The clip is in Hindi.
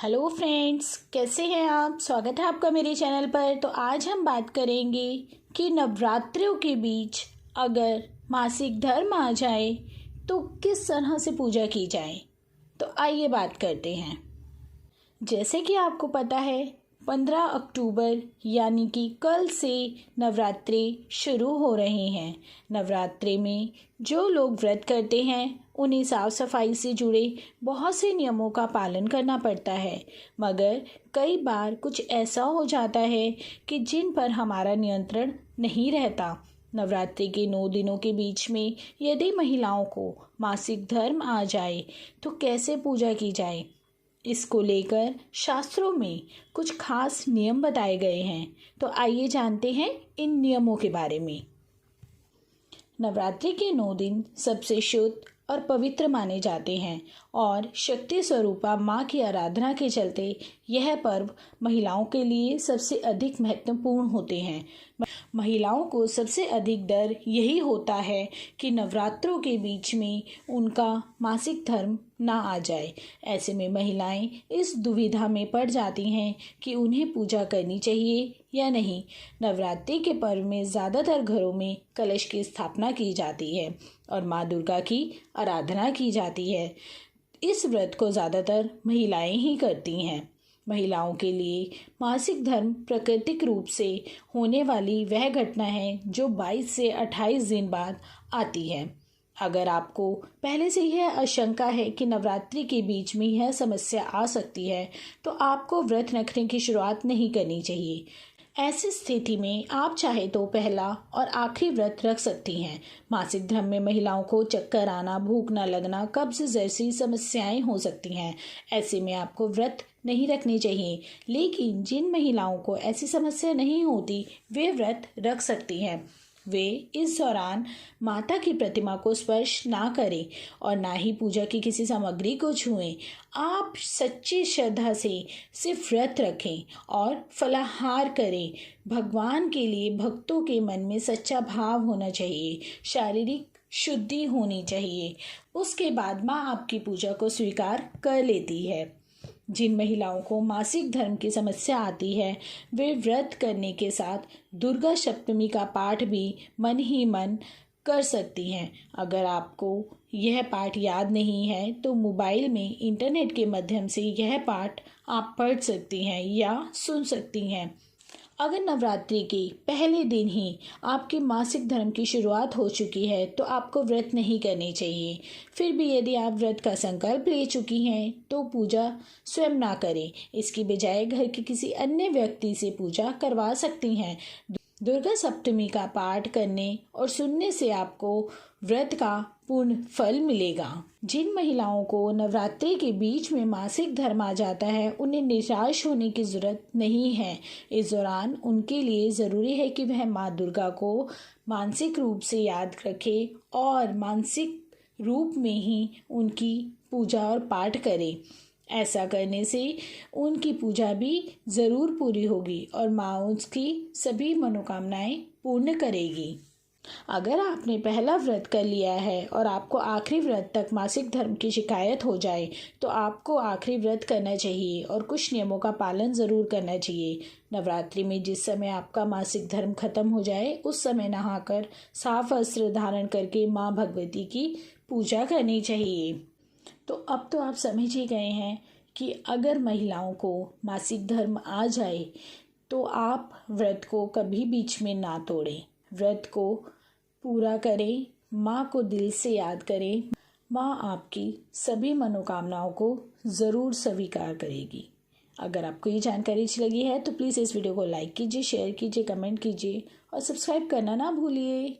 हेलो फ्रेंड्स, कैसे हैं आप। स्वागत है आपका मेरे चैनल पर। तो आज हम बात करेंगे कि नवरात्रों के बीच अगर मासिक धर्म आ जाए तो किस तरह से पूजा की जाए। तो आइए बात करते हैं। जैसे कि आपको पता है 15 अक्टूबर यानी कि कल से नवरात्रि शुरू हो रहे हैं। नवरात्रि में जो लोग व्रत करते हैं उन्हें साफ सफाई से जुड़े बहुत से नियमों का पालन करना पड़ता है, मगर कई बार कुछ ऐसा हो जाता है कि जिन पर हमारा नियंत्रण नहीं रहता। नवरात्रि के 9 दिनों के बीच में यदि महिलाओं को मासिक धर्म आ जाए तो कैसे पूजा की जाए, इसको लेकर शास्त्रों में कुछ खास नियम बताए गए हैं। तो आइए जानते हैं इन नियमों के बारे में। नवरात्रि के 9 दिन सबसे शुद्ध और पवित्र माने जाते हैं और शक्ति स्वरूपा माँ की आराधना के चलते यह पर्व महिलाओं के लिए सबसे अधिक महत्वपूर्ण होते हैं। महिलाओं को सबसे अधिक डर यही होता है कि नवरात्रों के बीच में उनका मासिक धर्म ना आ जाए। ऐसे में महिलाएं इस दुविधा में पड़ जाती हैं कि उन्हें पूजा करनी चाहिए या नहीं। नवरात्रि के पर्व में ज़्यादातर घरों में कलश की स्थापना की जाती है और माँ दुर्गा की आराधना की जाती है। इस व्रत को ज़्यादातर महिलाएं ही करती हैं। महिलाओं के लिए मासिक धर्म प्राकृतिक रूप से होने वाली वह घटना है जो 22 से 28 दिन बाद आती है। अगर आपको पहले से यह आशंका है कि नवरात्रि के बीच में यह समस्या आ सकती है तो आपको व्रत रखने की शुरुआत नहीं करनी चाहिए। ऐसी स्थिति में आप चाहे तो पहला और आखिरी व्रत रख सकती हैं। मासिक धर्म में महिलाओं को चक्कर आना, भूख न लगना, कब्ज जैसी समस्याएं हो सकती हैं। ऐसे में आपको व्रत नहीं रखने चाहिए, लेकिन जिन महिलाओं को ऐसी समस्या नहीं होती वे व्रत रख सकती हैं। वे इस दौरान माता की प्रतिमा को स्पर्श ना करें और ना ही पूजा की किसी सामग्री को छुएं। आप सच्ची श्रद्धा से सिर्फ व्रत रखें और फलाहार करें। भगवान के लिए भक्तों के मन में सच्चा भाव होना चाहिए, शारीरिक शुद्धि होनी चाहिए। उसके बाद माँ आपकी पूजा को स्वीकार कर लेती है। जिन महिलाओं को मासिक धर्म की समस्या आती है वे व्रत करने के साथ दुर्गा सप्तमी का पाठ भी मन ही मन कर सकती हैं। अगर आपको यह पाठ याद नहीं है तो मोबाइल में इंटरनेट के माध्यम से यह पाठ आप पढ़ सकती हैं या सुन सकती हैं। अगर नवरात्रि के पहले दिन ही आपके मासिक धर्म की शुरुआत हो चुकी है तो आपको व्रत नहीं करनी चाहिए। फिर भी यदि आप व्रत का संकल्प ले चुकी हैं तो पूजा स्वयं ना करें, इसकी बजाय घर के किसी अन्य व्यक्ति से पूजा करवा सकती हैं। दुर्गा सप्तमी का पाठ करने और सुनने से आपको व्रत का पूर्ण फल मिलेगा। जिन महिलाओं को नवरात्रि के बीच में मासिक धर्म आ जाता है उन्हें निराश होने की जरूरत नहीं है। इस दौरान उनके लिए ज़रूरी है कि वह माँ दुर्गा को मानसिक रूप से याद रखें और मानसिक रूप में ही उनकी पूजा और पाठ करें। ऐसा करने से उनकी पूजा भी ज़रूर पूरी होगी और माँ उसकी सभी मनोकामनाएं पूर्ण करेगी। अगर आपने पहला व्रत कर लिया है और आपको आखिरी व्रत तक मासिक धर्म की शिकायत हो जाए तो आपको आखिरी व्रत करना चाहिए और कुछ नियमों का पालन ज़रूर करना चाहिए। नवरात्रि में जिस समय आपका मासिक धर्म खत्म हो जाए उस समय नहाकर साफ वस्त्र धारण करके माँ भगवती की पूजा करनी चाहिए। तो अब तो आप समझ ही गए हैं कि अगर महिलाओं को मासिक धर्म आ जाए तो आप व्रत को कभी बीच में ना तोड़ें, व्रत को पूरा करें, माँ को दिल से याद करें। माँ आपकी सभी मनोकामनाओं को ज़रूर स्वीकार करेगी। अगर आपको ये जानकारी अच्छी लगी है तो प्लीज़ इस वीडियो को लाइक कीजिए, शेयर कीजिए, कमेंट कीजिए और सब्सक्राइब करना ना भूलिए।